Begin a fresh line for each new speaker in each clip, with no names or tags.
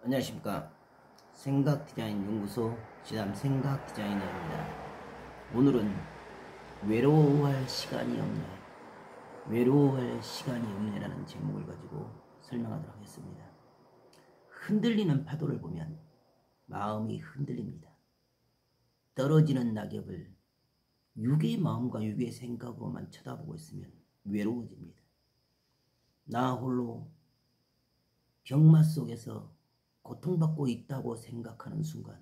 안녕하십니까. 생각디자인연구소 지담 생각디자이너입니다. 오늘은 외로워할 시간이 없네, 외로워할 시간이 없네라는 제목을 가지고 설명하도록 하겠습니다. 흔들리는 파도를 보면 마음이 흔들립니다. 떨어지는 낙엽을 육의 마음과 육의 생각으로만 쳐다보고 있으면 외로워집니다. 나 홀로 병마 속에서 고통받고 있다고 생각하는 순간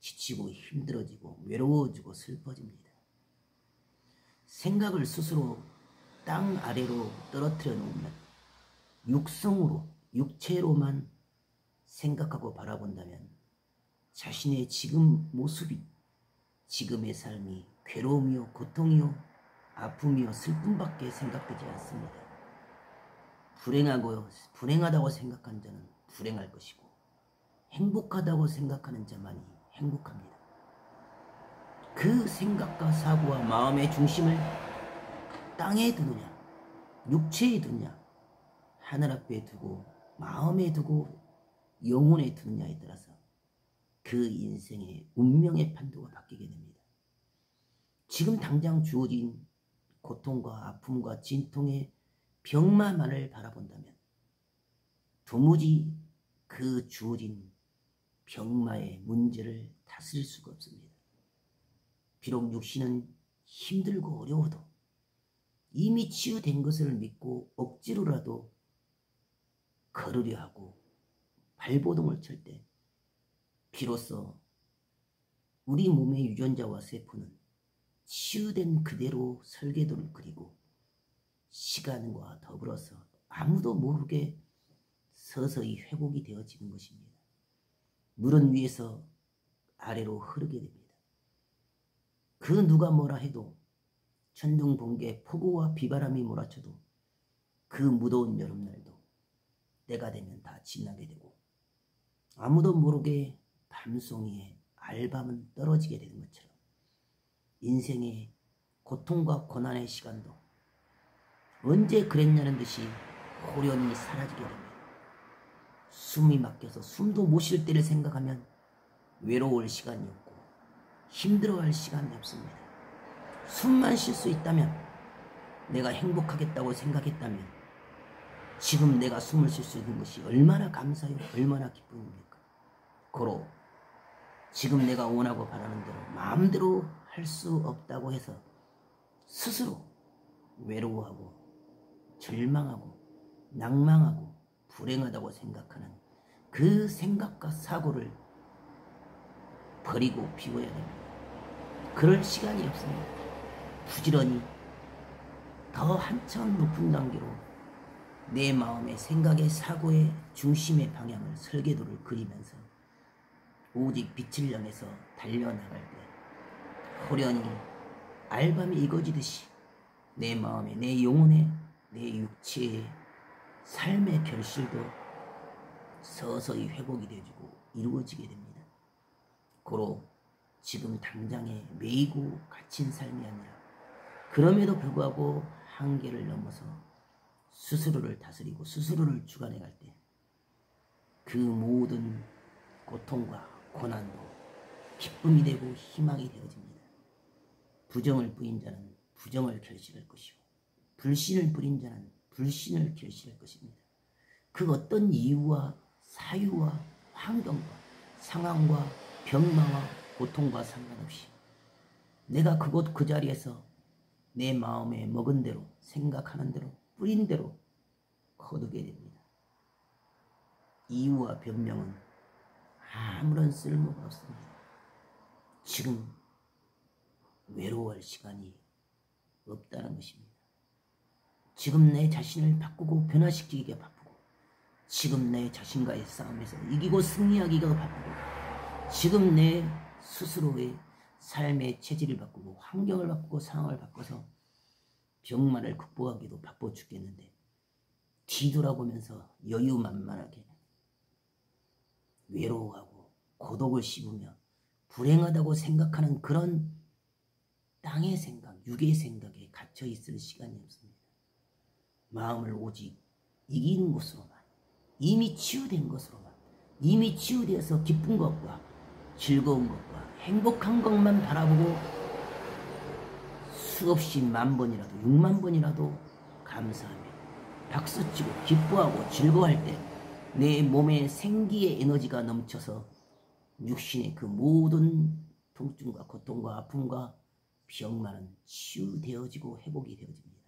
지치고 힘들어지고 외로워지고 슬퍼집니다. 생각을 스스로 땅 아래로 떨어뜨려 놓으면 육성으로, 육체로만 생각하고 바라본다면 자신의 지금 모습이, 지금의 삶이 괴로움이요 고통이요 아픔이요 슬픔밖에 생각되지 않습니다. 불행하다고 생각한 자는 불행할 것이고 행복하다고 생각하는 자만이 행복합니다. 그 생각과 사고와 마음의 중심을 땅에 두느냐, 육체에 두느냐, 하늘 앞에 두고 마음에 두고 영혼에 두느냐에 따라서 그 인생의 운명의 판도가 바뀌게 됩니다. 지금 당장 주어진 고통과 아픔과 진통의 병마만을 바라본다면 도무지 그 주어진 병마의 문제를 다스릴 수가 없습니다. 비록 육신은 힘들고 어려워도 이미 치유된 것을 믿고 억지로라도 걸으려 하고 발버둥을 칠 때 비로소 우리 몸의 유전자와 세포는 치유된 그대로 설계도를 그리고 시간과 더불어서 아무도 모르게 서서히 회복이 되어지는 것입니다. 물은 위에서 아래로 흐르게 됩니다. 그 누가 뭐라 해도 천둥 번개 폭우와 비바람이 몰아쳐도 그 무더운 여름날도 때가 되면 다 지나게 되고 아무도 모르게 밤송이에 알밤은 떨어지게 되는 것처럼 인생의 고통과 고난의 시간도 언제 그랬냐는 듯이 호련히 사라지게 됩니다. 숨이 막혀서 숨도 못 쉴 때를 생각하면 외로울 시간이 없고 힘들어할 시간이 없습니다. 숨만 쉴 수 있다면, 내가 행복하겠다고 생각했다면 지금 내가 숨을 쉴 수 있는 것이 얼마나 감사해요, 얼마나 기쁨입니까? 고로 지금 내가 원하고 바라는 대로 마음대로 할 수 없다고 해서 스스로 외로워하고 절망하고 낭망하고 불행하다고 생각하는 그 생각과 사고를 버리고 비워야 됩니다. 그럴 시간이 없습니다. 부지런히 더 한참 높은 단계로 내 마음의 생각의 사고의 중심의 방향을 설계도를 그리면서 오직 빛을 향해서 달려나갈 때 호련히 알밤이 익어지듯이 내 마음에, 내 영혼에, 내 육체에 삶의 결실도 서서히 회복이 되어지고 이루어지게 됩니다. 고로 지금 당장에 매이고 갇힌 삶이 아니라 그럼에도 불구하고 한계를 넘어서 스스로를 다스리고 스스로를 주관해 갈 때 그 모든 고통과 고난도 기쁨이 되고 희망이 되어집니다. 부정을 부인 자는 부정을 결실할 것이고 불신을 부린 자는 불신을 결실할 것입니다. 그 어떤 이유와 사유와 환경과 상황과 병마와 고통과 상관없이 내가 그곳 그 자리에서 내 마음에 먹은 대로 생각하는 대로 뿌린 대로 거두게 됩니다. 이유와 변명은 아무런 쓸모가 없습니다. 지금 외로워할 시간이 없다는 것입니다. 지금 내 자신을 바꾸고 변화시키기가 바쁘고 지금 내 자신과의 싸움에서 이기고 승리하기가 바쁘고 지금 내 스스로의 삶의 체질을 바꾸고 환경을 바꾸고 상황을 바꿔서 병만을 극복하기도 바빠 죽겠는데 뒤돌아보면서 여유만만하게 외로워하고 고독을 씹으며 불행하다고 생각하는 그런 땅의 생각, 육의 생각에 갇혀 있을 시간이 없습니다. 마음을 오직 이기는 것으로만, 이미 치유된 것으로만 이미 치유되어서 기쁜 것과 즐거운 것과 행복한 것만 바라보고 수없이 10,000번이라도 60,000번이라도 감사하며 박수치고 기뻐하고 즐거워할 때 내 몸에 생기의 에너지가 넘쳐서 육신의 그 모든 통증과 고통과 아픔과 병만은 치유되어지고 회복이 되어집니다.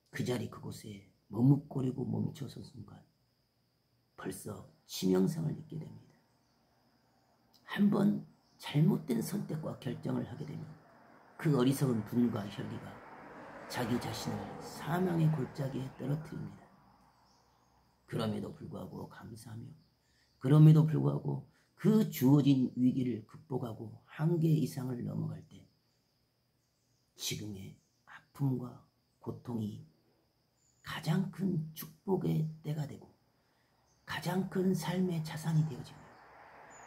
그 자리 그곳에 머뭇거리고 멈춰선 순간 벌써 치명상을 입게 됩니다. 한번 잘못된 선택과 결정을 하게 되면 그 어리석은 분과 혈기가 자기 자신을 사망의 골짜기에 떨어뜨립니다. 그럼에도 불구하고 감사하며 그럼에도 불구하고 그 주어진 위기를 극복하고 한계 이상을 넘어갈 때 지금의 아픔과 고통이 가장 큰 축복의 때가 되고 가장 큰 삶의 자산이 되어지며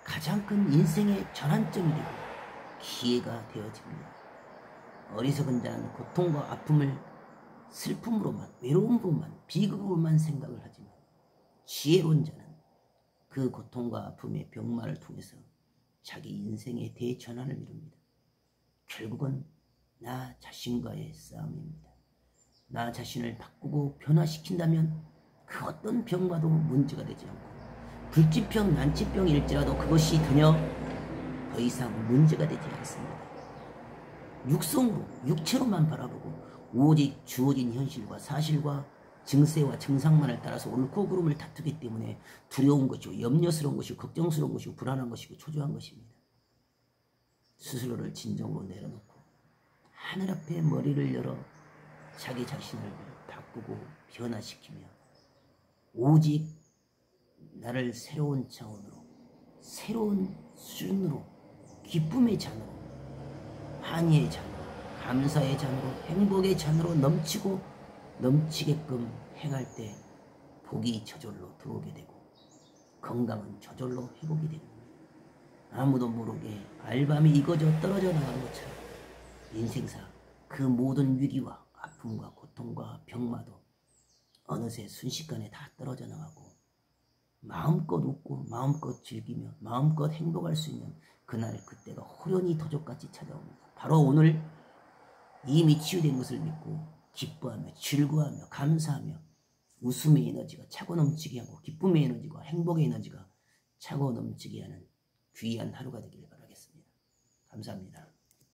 가장 큰 인생의 전환점이 되고 기회가 되어집니다. 어리석은 자는 고통과 아픔을 슬픔으로만 외로움으로만 비극으로만 생각을 하지만 지혜로운 자는 그 고통과 아픔의 병마를 통해서 자기 인생의 대전환을 이룹니다. 결국은 나 자신과의 싸움입니다. 나 자신을 바꾸고 변화시킨다면 그 어떤 병과도 문제가 되지 않고 불치병, 난치병일지라도 그것이 전혀 더 이상 문제가 되지 않습니다. 육성으로, 육체로만 바라보고 오직 주어진 현실과 사실과 증세와 증상만을 따라서 옳고 그름을 다투기 때문에 두려운 것이고 염려스러운 것이고 걱정스러운 것이고 불안한 것이고 초조한 것입니다. 스스로를 진정으로 내려놓고 하늘 앞에 머리를 열어 자기 자신을 바꾸고 변화시키며 오직 나를 새로운 차원으로 새로운 수준으로 기쁨의 잔으로 한의의 잔으로 감사의 잔으로 행복의 잔으로 넘치게끔 행할 때 복이 저절로 들어오게 되고 건강은 저절로 회복이 되고 아무도 모르게 알밤이 익어져 떨어져 나간 것처럼 인생사 그 모든 위기와 아픔과 고통과 병마도 어느새 순식간에 다 떨어져 나가고 마음껏 웃고 마음껏 즐기며 마음껏 행복할 수 있는 그날 그때가 호련히 도적같이 찾아옵니다. 바로 오늘 이미 치유된 것을 믿고 기뻐하며 즐거워하며 감사하며 웃음의 에너지가 차고 넘치게 하고 기쁨의 에너지가 행복의 에너지가 차고 넘치게 하는 귀한 하루가 되기를 바라겠습니다. 감사합니다.